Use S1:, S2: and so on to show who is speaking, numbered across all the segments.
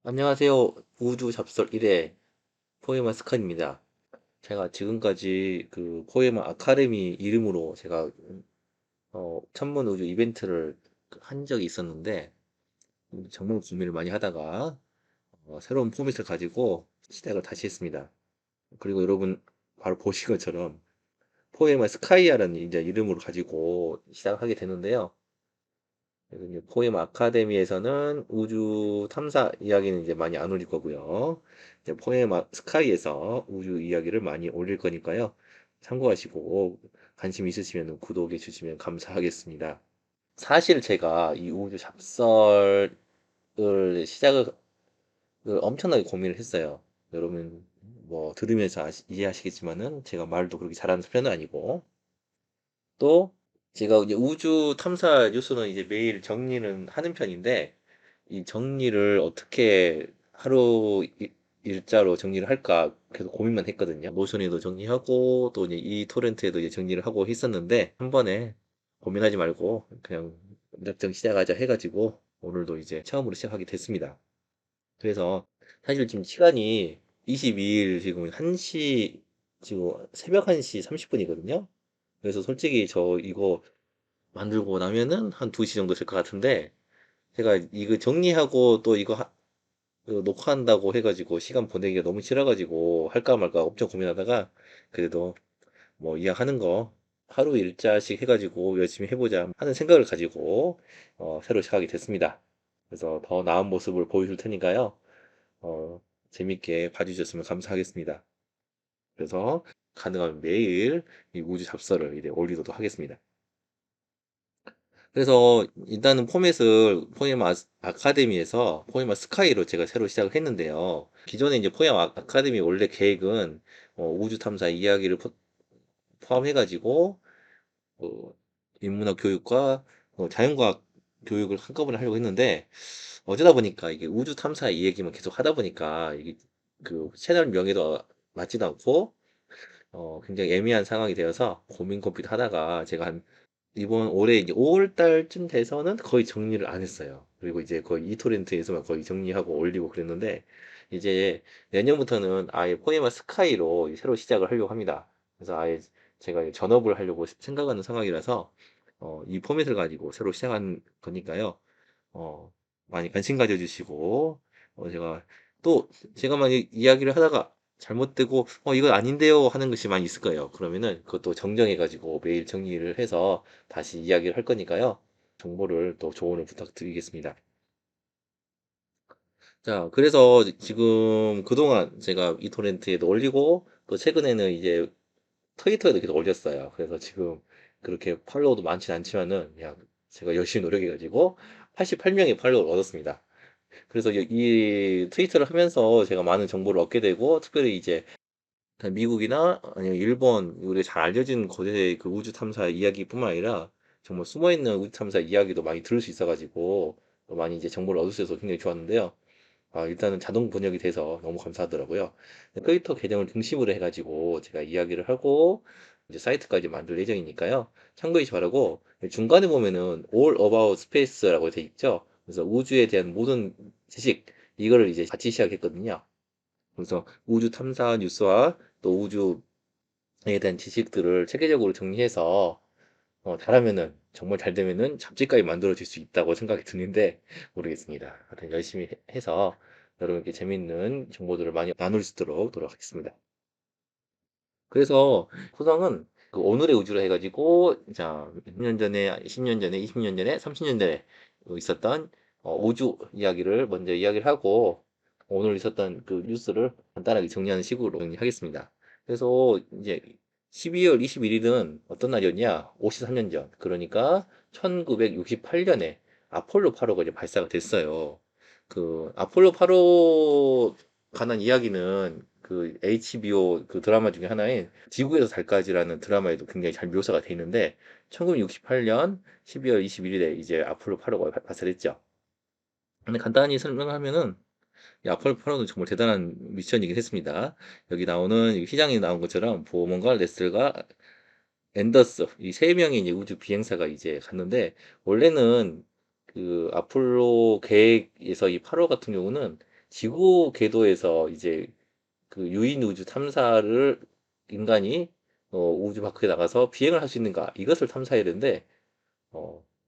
S1: 안녕하세요. 우주 잡설 1회 포에마 스칸입니다. 제가 지금까지 그 포에마 아카데미 이름으로 제가 천문 우주 이벤트를 한 적이 있었는데 정말 고민을 많이 하다가 새로운 포맷을 가지고 시작을 다시 했습니다. 그리고 여러분 바로 보신 것처럼 포에마 스카이아라는 이제 이름으로 가지고 시작하게 되는데요. 그래서 이제 포엠 아카데미에서는 우주 탐사 이야기는 이제 많이 안 올릴 거고요. 이제 포엠 스카이에서 우주 이야기를 많이 올릴 거니까요. 참고하시고 관심 있으시면 구독해 주시면 감사하겠습니다. 사실 제가 이 우주 잡설을 시작을 엄청나게 고민을 했어요. 여러분 뭐 들으면서 이해하시겠지만은 제가 말도 그렇게 잘하는 편은 아니고 또 제가 이제 우주 탐사 뉴스는 이제 매일 정리는 하는 편인데 이 정리를 어떻게 하루 일자로 정리를 할까 계속 고민만 했거든요. 노션에도 정리하고 또 이제 이 토렌트에도 이제 정리를 하고 했었는데 한 번에 고민하지 말고 그냥 무작정 시작하자 해가지고 오늘도 이제 처음으로 시작하게 됐습니다. 그래서 사실 지금 시간이 22일 지금 1시 지금 새벽 1시 30분이거든요. 그래서 솔직히 저 이거 만들고 나면은 한 2시 정도 될 것 같은데 제가 이거 정리하고 또 이거 녹화한다고 해가지고 시간 보내기가 너무 싫어가지고 할까 말까 엄청 고민하다가 그래도 뭐 이왕하는 거 하루 일자씩 해가지고 열심히 해보자 하는 생각을 가지고 새로 시작하게 됐습니다. 그래서 더 나은 모습을 보여줄 테니까요. 어, 재밌게 봐주셨으면 감사하겠습니다. 그래서 가능하면 매일 이 우주 잡설을 이제 올리도록 하겠습니다. 그래서 일단은 포맷을 포에마 아카데미에서 포에마 스카이로 제가 새로 시작을 했는데요. 기존에 이제 포에마 아카데미 원래 계획은 우주 탐사 이야기를 포함해가지고 인문학 교육과 자연과학 교육을 한꺼번에 하려고 했는데 어쩌다 보니까 이게 우주 탐사 이 얘기만 계속 하다 보니까 이게 그 채널 명에도 맞지도 않고 굉장히 애매한 상황이 되어서 고민 고민 하다가 제가 한 이번 올해 이제 5월 달쯤 돼서는 거의 정리를 안 했어요. 그리고 이제 거의 이토렌트에서만 거의 정리하고 올리고 그랬는데 이제 내년부터는 아예 포에마 스카이로 새로 시작을 하려고 합니다. 그래서 아예 제가 전업을 하려고 생각하는 상황이라서 이 포맷을 가지고 새로 시작한 거니까요. 어, 많이 관심 가져주시고 제가 또 제가 만약 이야기를 하다가 잘못되고 이거 아닌데요 하는 것이 많이 있을 거예요. 그러면은 그것도 정정해 가지고 매일 정리를 해서 다시 이야기를 할 거니까요. 정보를 또 조언을 부탁드리겠습니다. 자, 그래서 지금 그동안 제가 이토렌트에도 올리고 또 최근에는 이제 트위터에도 계속 올렸어요. 그래서 지금 그렇게 팔로워도 많진 않지만은 그냥 제가 열심히 노력해 가지고 88명의 팔로워를 얻었습니다. 그래서 이 트위터를 하면서 제가 많은 정보를 얻게 되고 특별히 이제 미국이나 아니면 일본 우리 잘 알려진 거대의 그 우주 탐사 이야기뿐만 아니라 정말 숨어 있는 우주 탐사 이야기도 많이 들을 수 있어가지고 또 많이 이제 정보를 얻을 수 있어서 굉장히 좋았는데요. 일단은 자동 번역이 돼서 너무 감사하더라고요. 트위터 계정을 중심으로 해가지고 제가 이야기를 하고 이제 사이트까지 만들 예정이니까요. 참고해 주시 바라고 중간에 보면은 All About Space라고 돼 있죠. 그래서 우주에 대한 모든 지식 이거를 이제 같이 시작했거든요. 그래서 우주 탐사 뉴스와 또 우주에 대한 지식들을 체계적으로 정리해서 잘하면은 정말 잘 되면은 잡지까지 만들어질 수 있다고 생각이 드는데 모르겠습니다. 하여튼 열심히 해서 여러분께 재밌는 정보들을 많이 나눌 수 있도록 노력하겠습니다. 그래서 구성은 그 오늘의 우주로 해가지고 자, 10년 전에, 10년 전에, 20년 전에, 30년 전에 있었던 우주 이야기를 먼저 이야기를 하고 오늘 있었던 그 뉴스를 간단하게 정리하는 식으로 정리하겠습니다. 그래서 이제 12월 21일은 어떤 날이었냐? 53년 전. 그러니까 1968년에 아폴로 8호가 이제 발사가 됐어요. 그 아폴로 8호 관한 이야기는 그 HBO 그 드라마 중에 하나인 지구에서 달까지라는 드라마에도 굉장히 잘 묘사가 돼 있는데 1968년 12월 21일에 이제 아폴로 8호가 발사됐죠. 근데 간단히 설명하면은 이 아폴로 8호는 정말 대단한 미션이긴 했습니다. 여기 나오는 이 휘장에 나온 것처럼 보먼과 레슬과 앤더스 이 세 명의 이제 우주 비행사가 이제 갔는데 원래는 그 아폴로 계획에서 이 8호 같은 경우는 지구 궤도에서 이제 그 유인 우주 탐사를 인간이 우주 밖에 나가서 비행을 할 수 있는가 이것을 탐사해야 되는데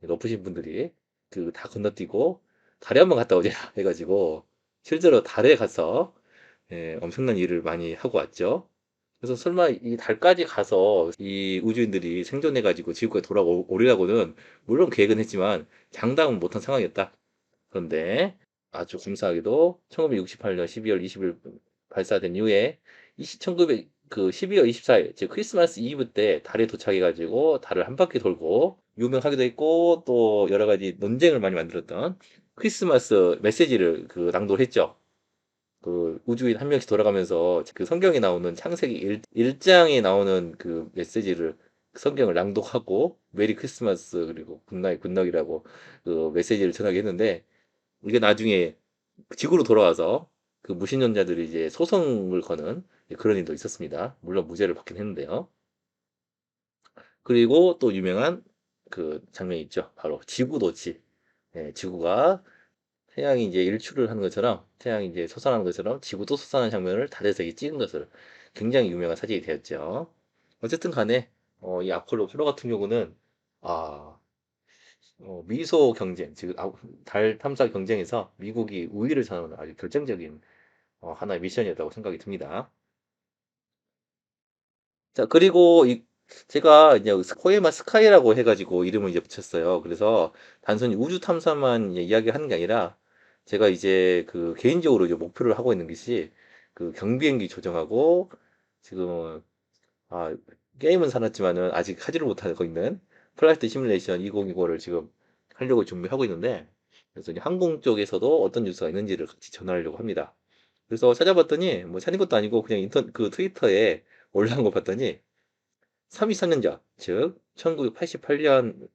S1: 높으신 분들이 그 다 건너뛰고 달에 한번 갔다 오자 해가지고 실제로 달에 가서 엄청난 일을 많이 하고 왔죠. 그래서 설마 이 달까지 가서 이 우주인들이 생존해가지고 지구에 돌아오리라고는 물론 계획은 했지만 장담은 못한 상황이었다. 그런데 아주 감사하게도 1968년 12월 20일 발사된 이후에 1900, 그 12월 24일, 즉 크리스마스 이브 때 달에 도착해가지고 달을 한 바퀴 돌고 유명하기도 했고 또 여러 가지 논쟁을 많이 만들었던 크리스마스 메시지를 그 낭독을 했죠. 그 우주인 한 명씩 돌아가면서 그 성경에 나오는 창세기 1장에 나오는 그 메시지를 성경을 낭독하고 메리 크리스마스 그리고 굿나잇 굿럭이라고 그 메시지를 전하게 했는데 이게 나중에 지구로 돌아와서 그 무신론자들이 이제 소송을 거는 그런 일도 있었습니다. 물론 무죄를 받긴 했는데요. 그리고 또 유명한 그 장면이 있죠. 바로 지구 노치. 지구가 태양이 이제 일출을 하는 것처럼 태양이 이제 솟아나는 것처럼 지구도 솟아나는 장면을 달에서 찍은 것을 굉장히 유명한 사진이 되었죠. 어쨌든 간에 이 아폴로 프로 같은 경우는 아, 미소 경쟁, 즉 달 탐사 경쟁에서 미국이 우위를 차는 아주 결정적인 하나의 미션이었다고 생각이 듭니다. 자, 그리고 제가 이제 코에마 스카이라고 해가지고 이름을 이제 붙였어요. 그래서 단순히 우주 탐사만 이야기하는 게 아니라 제가 이제 그 개인적으로 이제 목표를 하고 있는 것이 그 경비행기 조정하고 지금 아, 게임은 사놨지만은 아직 하지를 못하고 있는 플라이트 시뮬레이션 2025를 지금 하려고 준비하고 있는데 그래서 이제 항공 쪽에서도 어떤 뉴스가 있는지를 같이 전하려고 합니다. 그래서 찾아봤더니 뭐 찾은 것도 아니고 그냥 그 트위터에 올라온 거 봤더니 33년 전, 즉 1988년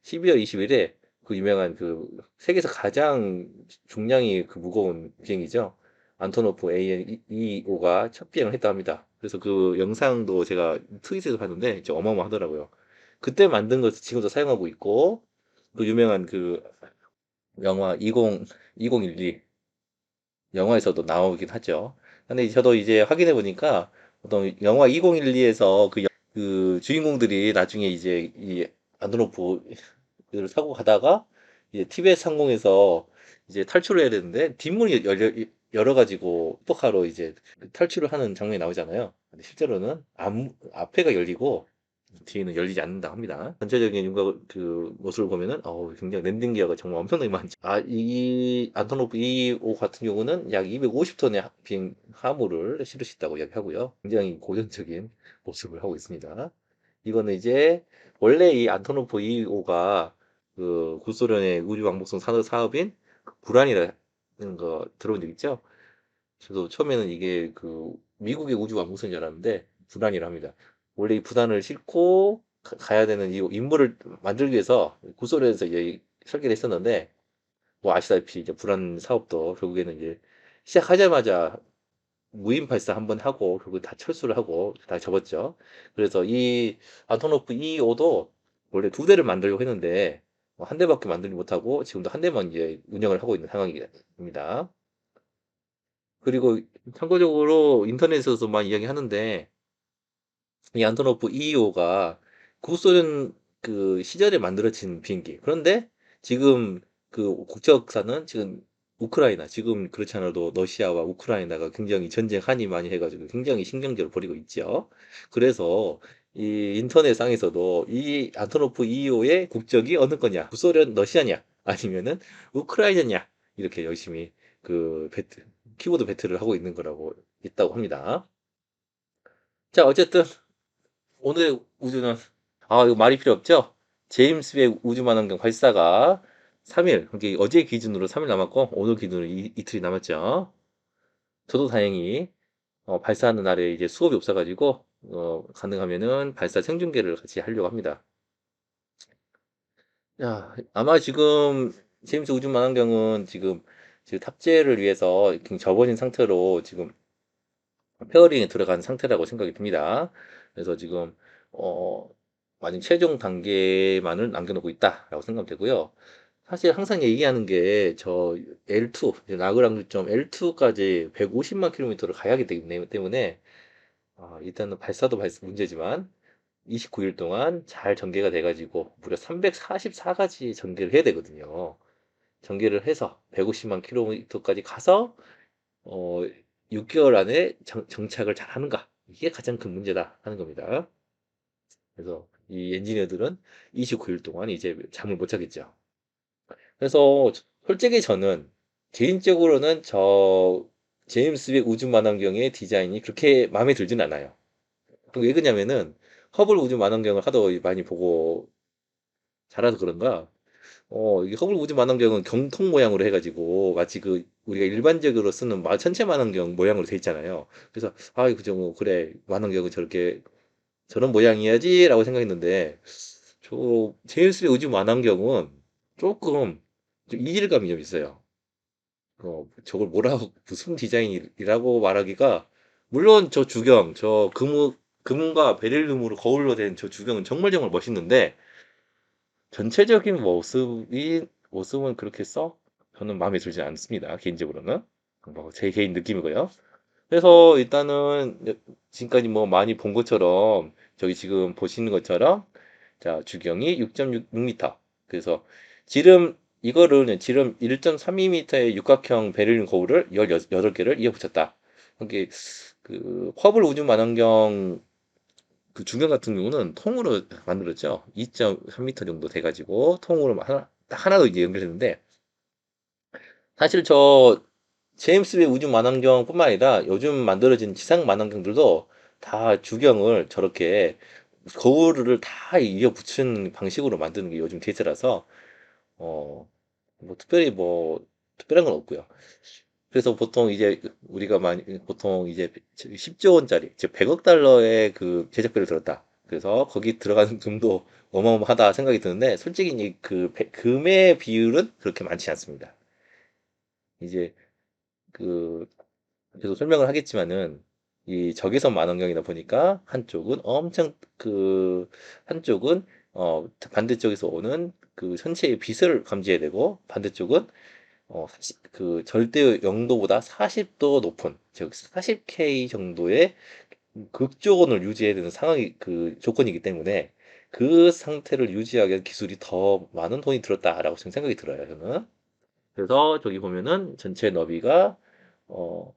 S1: 12월 20일에 그 유명한 그 세계에서 가장 중량이 그 무거운 비행기죠. 안토노프 AN-225가 첫 비행을 했다 합니다. 그래서 그 영상도 제가 트윗에서 봤는데 진짜 어마어마하더라고요. 그때 만든 것을 지금도 사용하고 있고 그 유명한 그 영화 2012 영화에서도 나오긴 하죠. 근데 저도 이제 확인해 보니까 어떤 영화 2012에서 그 주인공들이 나중에 이제 이 안드로프를 타고 가다가 이제 티베트 상공에서 이제 탈출을 해야 되는데 뒷문이 열어가지고 슈퍼카로 이제 탈출을 하는 장면이 나오잖아요. 근데 실제로는 앞에가 열리고 뒤에는 열리지 않는다 합니다. 전체적인 윤곽 그 모습을 보면은 굉장히 랜딩 기어가 정말 엄청나게 많죠. 이 안토노프 2호 같은 경우는 약 250톤의 비행 화물을 실을 수 있다고 이야기하고요. 굉장히 고전적인 모습을 하고 있습니다. 이거는 이제 원래 이 안토노프 2호가 그 구소련의 우주 왕복선 사업인 그 불안이라는 거 들어본 적 있죠? 저도 처음에는 이게 그 미국의 우주 왕복선인 줄 알았는데 불안이랍니다. 원래 이 부단을 싣고 가야 되는 이 임무를 만들기 위해서 구소련에서 이제 설계를 했었는데 뭐 아시다시피 이제 불안 사업도 결국에는 이제 시작하자마자 무인 발사 한번 하고 결국 다 철수를 하고 다 접었죠. 그래서 이 안토노프 2호도 원래 두 대를 만들려고 했는데 한 대밖에 만들지 못하고 지금도 한 대만 이제 운영을 하고 있는 상황입니다. 그리고 참고적으로 인터넷에서도 많이 이야기하는데 이 안토노프 2호가 구소련 그 시절에 만들어진 비행기. 그런데 지금 그 국적사는 지금 우크라이나, 지금 그렇지 않아도 러시아와 우크라이나가 굉장히 전쟁 한이 많이 해가지고 굉장히 신경전을 벌이고 있죠. 그래서 이 인터넷 상에서도 이 안토노프 2호의 국적이 어느 거냐, 구소련 러시아냐, 아니면은 우크라이나냐, 이렇게 열심히 그 키보드 배틀을 하고 있는 거라고 있다고 합니다. 자, 어쨌든 오늘의 우주는 이거 말이 필요 없죠? 제임스 웹 우주만원경 발사가 3일, 그게 어제 기준으로 3일 남았고 오늘 기준으로 이틀이 남았죠. 저도 다행히 발사하는 날에 이제 수업이 없어가지고 가능하면은 발사 생중계를 같이 하려고 합니다. 야, 아마 지금 제임스 우주만원경은 지금 탑재를 위해서 접어진 상태로 지금 페어링에 들어간 상태라고 생각이 듭니다. 그래서 지금 어, 만약 최종 단계만을 남겨놓고 있다라고 생각되고요. 사실 항상 얘기하는 게 저 L2, 라그랑주점 L2까지 150만 킬로미터를 가야 하기 때문에 일단은 발사도 문제지만 29일 동안 잘 전개가 돼가지고 무려 344가지 전개를 해야 되거든요. 전개를 해서 150만 킬로미터까지 가서 어, 6개월 안에 정착을 잘 하는가? 이게 가장 큰 문제다 하는 겁니다. 그래서 이 엔지니어들은 29일 동안 이제 잠을 못 자겠죠. 그래서 솔직히 저는 개인적으로는 저 제임스 웹 우주 망원경의 디자인이 그렇게 마음에 들진 않아요. 왜 그러냐면은 허블 우주 망원경을 하도 많이 보고 자라서 그런가 이게 허블 우주 망원경은 경통 모양으로 해가지고 마치 그 우리가 일반적으로 쓰는 천체 망원경 모양으로 돼 있잖아요. 그래서 그죠 뭐 그래 망원경은 저렇게 저런 모양이야지라고 생각했는데 저 제임스 웹 우주 망원경은 조금 좀 이질감이 좀 있어요. 저걸 뭐라고 무슨 디자인이라고 말하기가 물론 저 주경 저 금과 베릴륨으로 거울로 된 저 주경은 정말 정말 멋있는데 전체적인 모습은 그렇게 저는 마음에 들지 않습니다. 개인적으로는 뭐 제 개인 느낌이고요. 그래서 일단은 지금까지 뭐 많이 본 것처럼 저기 지금 보시는 것처럼 자 주경이 6.6m 그래서 지름 이거를 지름 1.32m의 육각형 베를린 거울을 18개를 이어 붙였다. 이게 그 허블 우주 망원경 그 주경 같은 경우는 통으로 만들었죠. 2.3m 정도 돼가지고 통으로 딱 하나 더 이제 연결했는데 사실 저 제임스 웹 우주 망원경뿐만 아니라 요즘 만들어진 지상 망원경들도 다 주경을 저렇게 거울을 다 이어 붙이는 방식으로 만드는 게 요즘 대세라서 어, 뭐 특별히 뭐 특별한 건 없고요. 그래서 보통 이제 우리가 많이 보통 이제 10조 원짜리 즉 100억 달러의 그 제작비를 들었다. 그래서 거기 들어가는 돈도 어마어마하다 생각이 드는데 솔직히 그 금의 비율은 그렇게 많지 않습니다. 이제 그 계속 설명을 하겠지만은 이 적외선 망원경이다 보니까 한쪽은 반대쪽에서 오는 그 천체의 빛을 감지해야 되고 반대쪽은 그 절대 영도보다 40도 높은 즉 40K 정도의 극조온을 유지해야 되는 상황이 그 조건이기 때문에 그 상태를 유지하기 위한 기술이 더 많은 돈이 들었다라고 저는 생각이 들어요. 저는. 그래서 저기 보면은 전체 너비가 어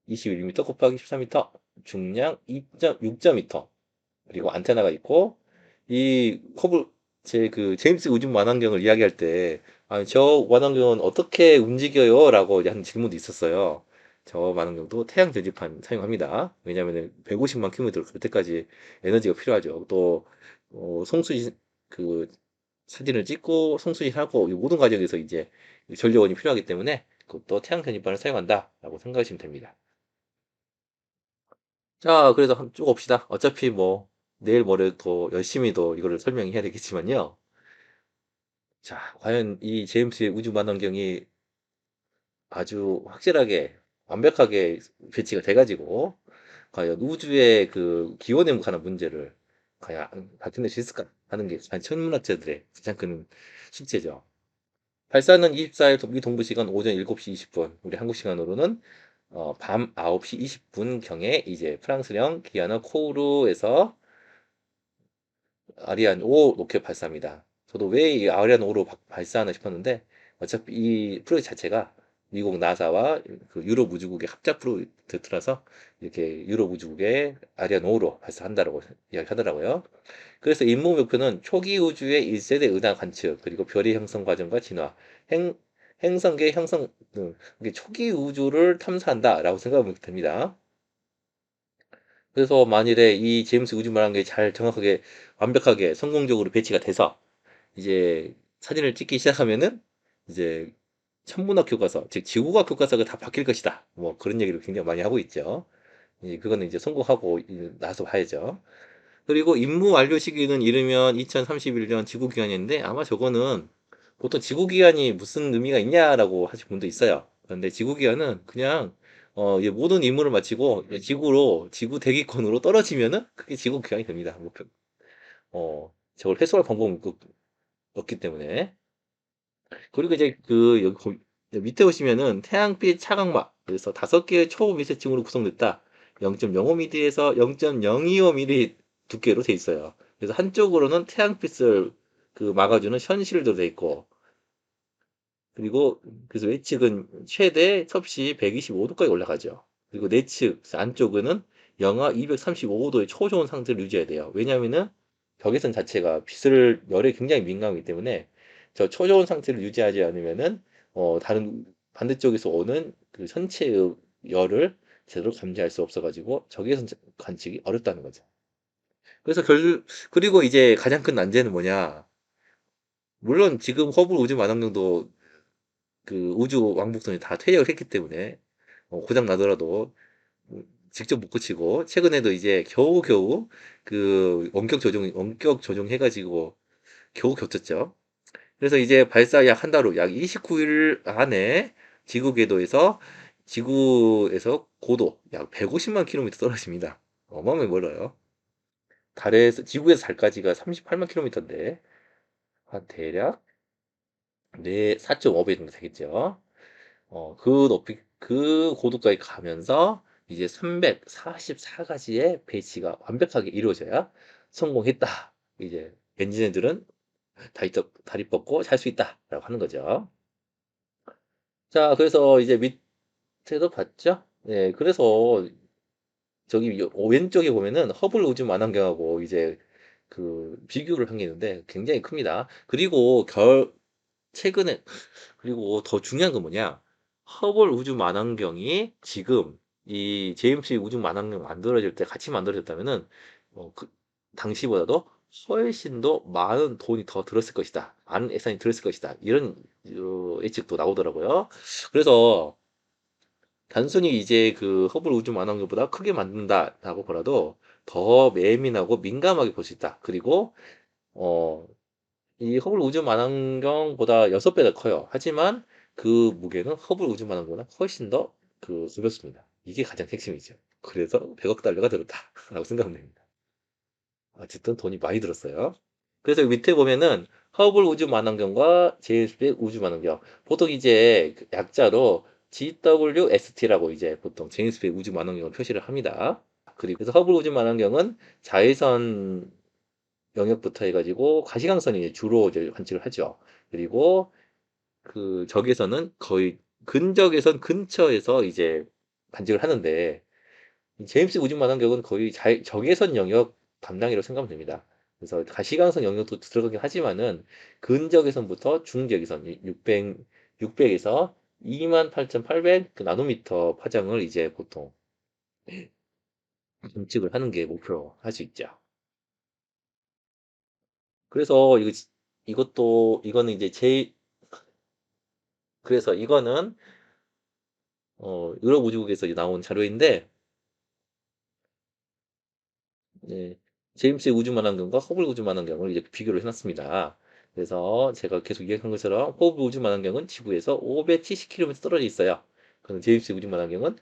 S1: 21m 곱하기 14m, 중량 2.6m, 그리고 안테나가 있고, 이 제 그 제임스 우주 망원경을 이야기할 때, 저 망원경은 어떻게 움직여요? 라고 하는 질문도 있었어요. 저 망원경도 태양 전지판 사용합니다. 왜냐하면 150만 킬로미터 갈 때까지 에너지가 필요하죠. 또, 송수신, 그, 사진을 찍고 송수신하고 이 모든 과정에서 이제 전력원이 필요하기 때문에 그것도 태양 전지판을 사용한다라고 생각하시면 됩니다. 자, 그래서 쭉 봅시다. 어차피 뭐, 내일 모레 더 열심히 더 이거를 설명해야 되겠지만요. 자, 과연 이 제임스의 우주 만원경이 아주 확실하게, 완벽하게 배치가 돼가지고, 과연 우주의 그 기원에 관한 문제를 과연 밝혀낼 수 있을까 하는 게 천문학자들의 가장 큰 숙제죠. 발사는 24일 우리 동부 시간 오전 7시 20분, 우리 한국 시간으로는 밤 9시 20분경에 이제 프랑스령 기아나 코우르에서 아리안 5 로켓 발사입니다. 저도 왜 이 아리안 5로 발사하나 싶었는데 어차피 이 프로젝트 자체가 미국 나사와 그 유럽 우주국의 합작 프로젝트라서 이렇게 유럽 우주국의 아리안 5로 발사한다라고 이야기하더라고요. 그래서 임무 목표는 초기 우주의 1세대 은하 관측 그리고 별의 형성 과정과 진화, 행 행성계 형성 등 초기 우주를 탐사한다라고 생각하면 됩니다. 그래서 만일에 이 제임스 우즈만한 게 잘 정확하게 완벽하게 성공적으로 배치가 돼서 이제 사진을 찍기 시작하면은 이제 천문학 교과서, 즉 지구과학 교과서가 다 바뀔 것이다. 뭐 그런 얘기를 굉장히 많이 하고 있죠. 그거는 이제 성공하고 나서 봐야죠. 그리고 임무 완료 시기는 이르면 2031년 지구 기한인데 아마 저거는 보통 지구 기한이 무슨 의미가 있냐라고 하실 분도 있어요. 그런데 지구 기한은 그냥 이 모든 임무를 마치고 지구 대기권으로 떨어지면은 그게 지구 기한이 됩니다. 저걸 회수할 방법은 없기 때문에. 그리고 이제 여기 밑에 보시면은 태양빛 차광막 그래서 5개의 초미세층으로 구성됐다. 0.05mm에서 0.025mm 두께로 돼 있어요. 그래서 한쪽으로는 태양빛을 막아주는 현실도 돼 있고 그리고 그래서 외측은 최대 섭씨 125도까지 올라가죠. 그리고 내측 안쪽은 영하 235도의 초저온 상태를 유지해야 돼요. 왜냐하면은 적외선 자체가 빛을 열에 굉장히 민감하기 때문에 저 초저온 상태를 유지하지 않으면은 다른 반대쪽에서 오는 그 선체의 열을 제대로 감지할 수 없어가지고 적외선 관측이 어렵다는 거죠. 그래서 그리고 이제 가장 큰 난제는 뭐냐? 물론 지금 허블 우주 만원경도 우주 왕복선이 다 퇴역을 했기 때문에 고장 나더라도 직접 못 고치고 최근에도 이제 겨우겨우 원격 조종 해가지고 겨우 겹쳤죠. 그래서 이제 발사 약 한 달 후 약 29일 안에 지구에서 고도 약 150만 킬로미터 떨어집니다. 어마어마하게 멀어요. 지구에서 달까지가 38만 킬로미터인데 한 대략 네 4.5배 정도 되겠죠. 그 고도까지 가면서 이제 344가지의 배치가 완벽하게 이루어져야 성공했다. 이제 엔지니어들은 다리 뻗고 잘 수 있다라고 하는 거죠. 자, 그래서 이제 밑에도 봤죠? 네, 그래서 저기 왼쪽에 보면은 허블 우주 만환경하고 이제 비교를 한 게 있는데 굉장히 큽니다. 그리고 최근에 그리고 더 중요한 건 뭐냐? 허블 우주 만환경이 지금 이 제임스 우주 만환경 만들어질 때 같이 만들어졌다면은 당시보다도 훨씬 더 많은 돈이 더 들었을 것이다. 많은 예산이 들었을 것이다. 이런 예측도 나오더라고요. 그래서 단순히 이제 허블 우주 만환경보다 크게 만든다라고 보라도 더 예민하고 민감하게 볼 수 있다. 그리고 어, 이 허블 우주 만환경보다 6배 더 커요. 하지만 그 무게는 허블 우주 만환경보다 훨씬 더 가볍습니다. 이게 가장 핵심이죠. 그래서 100억 달러가 들었다라고 생각하면 됩니다. 어쨌든 돈이 많이 들었어요. 그래서 밑에 보면은 허블 우주 만환경과 제임스 웹 우주 만환경. 보통 이제 약자로 GWST라고 이제 보통 제임스 웹 우주 만환경을 표시를 합니다. 그리고 그래서 허블 우주 만환경은 자외선 영역부터 해가지고 가시광선이 주로 이제 관측을 하죠. 그리고 적외선은 거의 근적외선 근처에서 이제 관측을 하는데 제임스 우주 만환경은 거의 적외선 영역 담당이라고 생각하면 됩니다. 그래서 가시광선 영역도 들어가긴 하지만은 근적외선부터 중적외선 600에서 28,800 나노미터 파장을 이제 보통 관측을 하는 게 목표로 할 수 있죠. 그래서 이거는 이제 그래서 이거는 유럽 우주국에서 나온 자료인데 네, 제임스 우주 만환경과 허블 우주 만환경을 이제 비교를 해놨습니다. 그래서 제가 계속 얘기한 것처럼 허블 우주 만환경은 지구에서 570km 떨어져 있어요. 그럼 제임스 우주 만환경은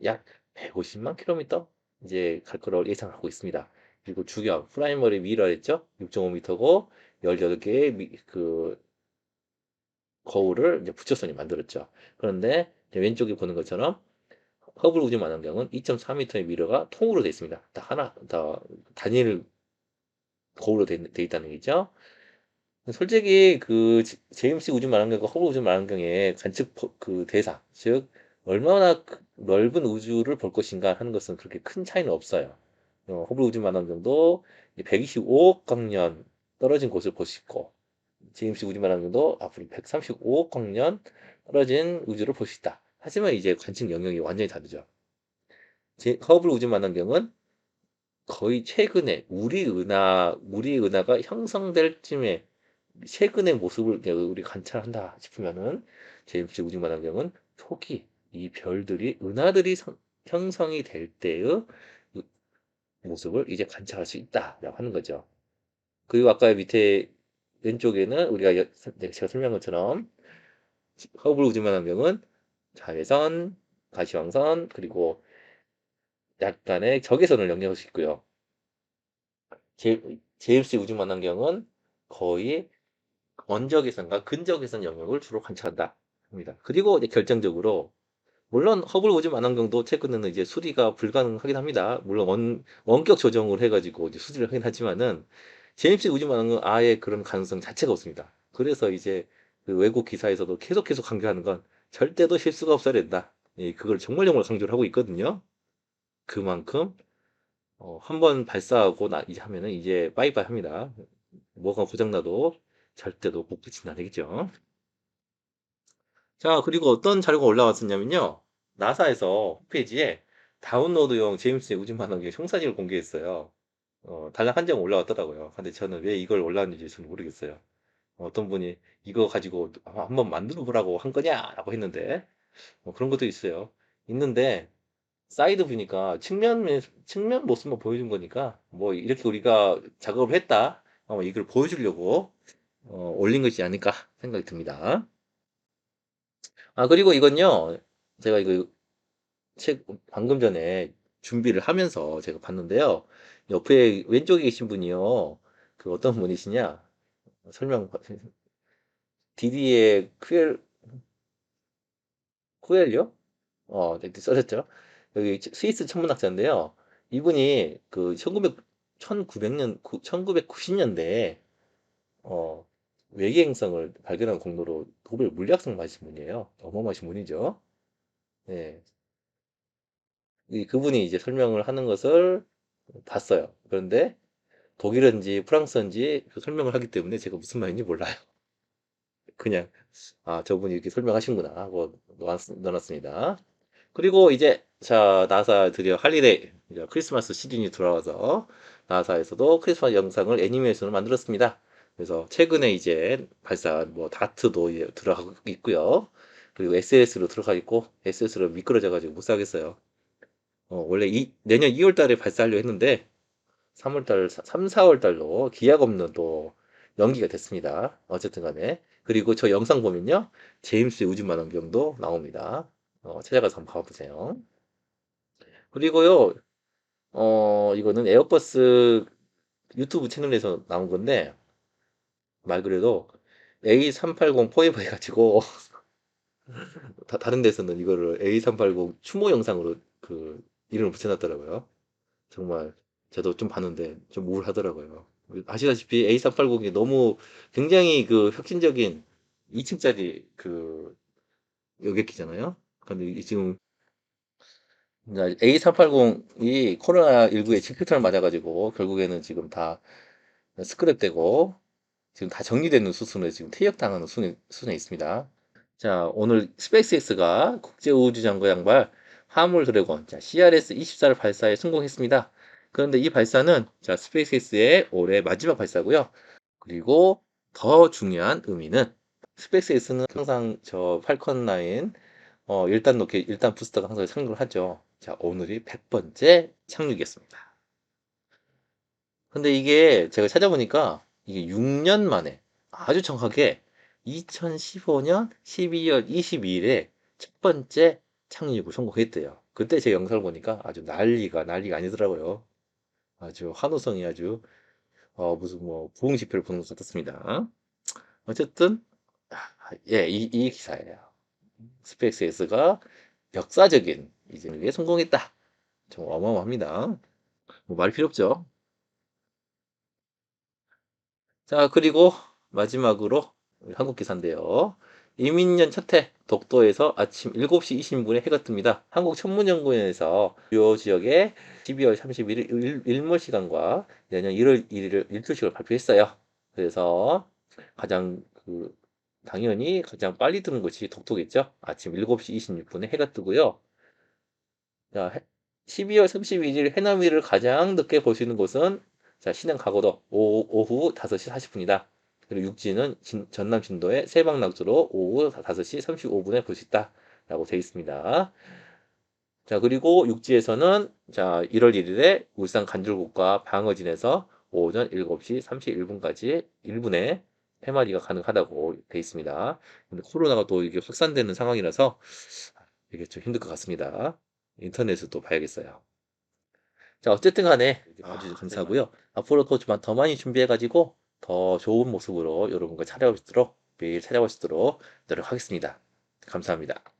S1: 약 150만 킬로미터 이제 갈 거라고 예상하고 있습니다. 그리고 주경 프라이머리 미러 했죠? 6.5m고 18개의 거울을 이제 붙여서 만들었죠. 그런데 왼쪽에 보는 것처럼 허블 우주 만환경은 2.4m의 미러가 통으로 되어 있습니다. 다 단일 거울로 돼 있다는 얘기죠. 솔직히 제임스 우주 만환경과 허블 우주 만환경의 관측 대상, 즉 얼마나 넓은 우주를 볼 것인가 하는 것은 그렇게 큰 차이는 없어요. 허블 우주 만환경도 125억 광년 떨어진 곳을 볼 수 있고 제임스 우주 만환경도 앞으로 135억 광년 떨어진 우주를 볼 수 있다. 하지만 이제 관측 영역이 완전히 다르죠. 허블 우주 만환경은 거의 최근에 우리 은하가 형성될 쯤에 최근의 모습을 우리 관찰한다 싶으면은 제임스 우주 만환경은 초기 이 은하들이 형성이 될 때의 모습을 이제 관찰할 수 있다라고 하는 거죠. 그리고 아까 밑에 왼쪽에는 제가 설명한 것처럼 허블 우주 만환경은 자외선, 가시광선 그리고 약간의 적외선을 영역할 수 있고요. 제임스 우주 만환경은 거의 원적외선과 근적외선 영역을 주로 관찰한다 합니다. 그리고 이제 결정적으로 물론 허블 우주 만원경도 최근에는 이제 수리가 불가능하긴 합니다. 물론 원격 조정을 해가지고 이제 수리를 하긴 하지만은 제임스 우주 만원경 아예 그런 가능성 자체가 없습니다. 그래서 이제 그 외국 기사에서도 계속 강조하는 건 절대로 실수가 없어야 된다. 예, 그걸 정말 강조를 하고 있거든요. 그만큼 한 번 발사하고 이제 하면은 이제 빠이빠이 합니다. 뭐가 고장나도 절대로 못 붙이는 안 되겠죠. 자, 그리고 어떤 자료가 올라왔었냐면요. 나사에서 홈페이지에 다운로드용 제임스 웹 우주만원경 형사진을 공개했어요. 달랑 한 장 올라왔더라고요. 근데 저는 왜 이걸 올라왔는지 저는 모르겠어요. 어떤 분이 이거 가지고 한번 만들어 보라고 한 거냐라고 했는데 그런 것도 있어요. 있는데 사이드 보니까 측면 모습만 보여준 거니까 뭐 이렇게 우리가 작업을 했다. 이걸 보여주려고 올린 것이 아닐까 생각이 듭니다. 아, 그리고 이건요. 제가 이거 방금 전에 준비를 하면서 제가 봤는데요. 옆에 왼쪽에 계신 분이요. 그 어떤 분이시냐? 설명, 디디의 쿠엘요? 이렇게 써졌죠. 여기 스위스 천문학자인데요. 이분이 그 1900년, 1990년대에, 어, 외계 행성을 발견한 공로로 노벨 물리학상 받으신 분이에요. 어마어마하신 분이죠. 네. 그분이 이제 설명을 하는 것을 봤어요. 그런데 독일어인지 프랑스어인지 그 설명을 하기 때문에 제가 무슨 말인지 몰라요. 그냥 저분이 이렇게 설명하시는구나 하고 넣어놨습니다. 그리고 이제 자 나사 드디어 할 일에 이제 크리스마스 시즌이 돌아와서 나사에서도 크리스마스 영상을 애니메이션으로 만들었습니다. 그래서 최근에 이제 발사 뭐 다트도 이제 들어가고 있고요. 그리고 SLS로 들어가 있고 SLS로 미끄러져 가지고 못 사겠어요. 원래 내년 2월 달에 발사하려 했는데 3월 달, 3, 4월 달로 기약 없는 또 연기가 됐습니다. 어쨌든 간에. 그리고 저 영상 보면요. 제임스 우주만원경도 나옵니다. 찾아가서 한번 봐보세요. 그리고요, 이거는 에어버스 유튜브 채널에서 나온 건데, 말 그대로 A380 포에버 해가지고, 다른 데서는 이거를 A380 추모 영상으로 그 이름을 붙여놨더라고요. 정말 저도 좀 봤는데 좀 우울하더라고요. 아시다시피 A380이 너무 굉장히 그 혁신적인 2층짜리 그 여객기잖아요. 근데 지금 A380이 코로나19에 직격탄을 맞아가지고 결국에는 지금 다 스크랩되고 지금 다 정리되는 수순에 지금 퇴역당하는 수순에 있습니다. 자, 오늘 스페이스X가 국제우주정거 양발 화물 드래곤 CRS-24를 발사에 성공했습니다. 그런데 이 발사는 스페이스X의 올해 마지막 발사고요. 그리고 더 중요한 의미는 스페이스X는 항상 저 팔컨 9 1단 로켓 1단 부스터가 항상 착륙을 하죠. 자, 오늘이 100번째 착륙이었습니다. 근데 이게 제가 찾아보니까 이게 6년 만에 아주 정확하게 2015년 12월 22일에 첫 번째 착륙을 성공했대요. 그때 제 영상을 보니까 아주 난리가 아니더라고요. 아주 환호성이 아주 무슨 뭐 부흥지표를 보는 것 같았습니다. 어쨌든 예, 이 기사예요. 스페이스X가 역사적인 이진에 성공했다. 좀 어마어마합니다. 뭐 말 필요 없죠. 자, 그리고 마지막으로 한국 기사인데요. 이민년 첫해 독도에서 아침 7시 20분에 해가 뜹니다. 한국천문연구원에서 주요 지역에 12월 31일 일몰 시간과 내년 1월 1일 일출식을 발표했어요. 그래서 가장 당연히 가장 빨리 뜨는 곳이 독도겠죠. 아침 7시 26분에 해가 뜨고요. 자, 12월 31일 해넘이를 가장 늦게 볼 수 있는 곳은 신행 가고도 오후 5시 40분이다. 그리고 육지는 전남 진도의 세방낙조로 오후 5시 35분에 볼 수 있다. 라고 되어 있습니다. 자, 그리고 육지에서는 1월 1일에 울산 간줄곶과 방어진에서 오전 7시 31분까지 1분에 해마리가 가능하다고 되어 있습니다. 근데 코로나가 또 이게 확산되는 상황이라서 이게 좀 힘들 것 같습니다. 인터넷을 또 봐야겠어요. 자, 어쨌든 간에 봐주셔서 감사하고요. 앞으로 더 많이 준비해가지고 더 좋은 모습으로 여러분과 찾아올 수 있도록 매일 찾아올 수 있도록 노력하겠습니다. 감사합니다.